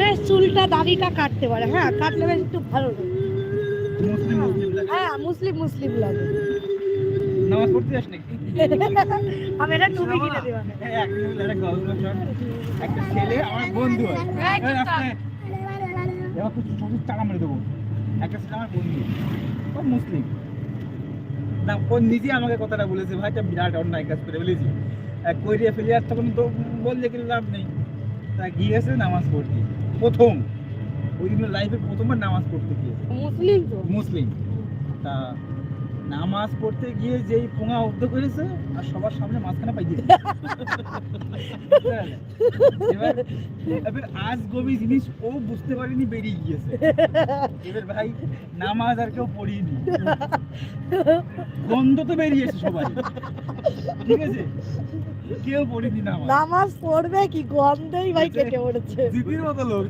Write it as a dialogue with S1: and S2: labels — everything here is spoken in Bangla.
S1: বেশ চুলটা দাড়িটা কাটতে পারে, হ্যাঁ কাটলে বেশ একটু ভালো লাগে। হ্যাঁ মুসলিম মুসলিম লাগে।
S2: নামাজ পড়তে যাস নাকি?
S1: আমি এটা টুপি কিনে দেবো।
S2: একটা ছেলে আমার বন্ধু হয়, টাকা মেরে দেবো। একটা ছেলে আমার বন্ধু, ও মুসলিম না, ও নিজে আমাকে কথাটা বলেছে, ভাই এটা বিরাট অন্যায় কাজ করে বলেছি, করিয়ে ফেলে আর তখন তো বললে কিন্তু লাভ নেই। তা গিয়েছে নামাজ পড়তে, প্রথম ওই দিন লাইফে প্রথমবার নামাজ পড়তে গিয়েছে।
S1: মুসলিম তো
S2: মুসলিম। তা নামাজ পড়তে গিয়ে যেই পোঙা উদ্ধ করেছে আর সবার সামনে মাঝখানে পাই দিয়েছে। এবার আজ গভীর জিনিস ও বুঝতে পারেনি, বেরিয়ে গিয়েছে। এবার ভাই নামাজ আর কেউ পড়িনি, গন্ধ তো বেরিয়েছে সবাই, ঠিক আছে, কেউ পড়িনি নামাজ।
S1: নামাজ পড়বে কি গন্ধেই ভাই কেটে পড়েছে।
S2: জিপির মতো লোক।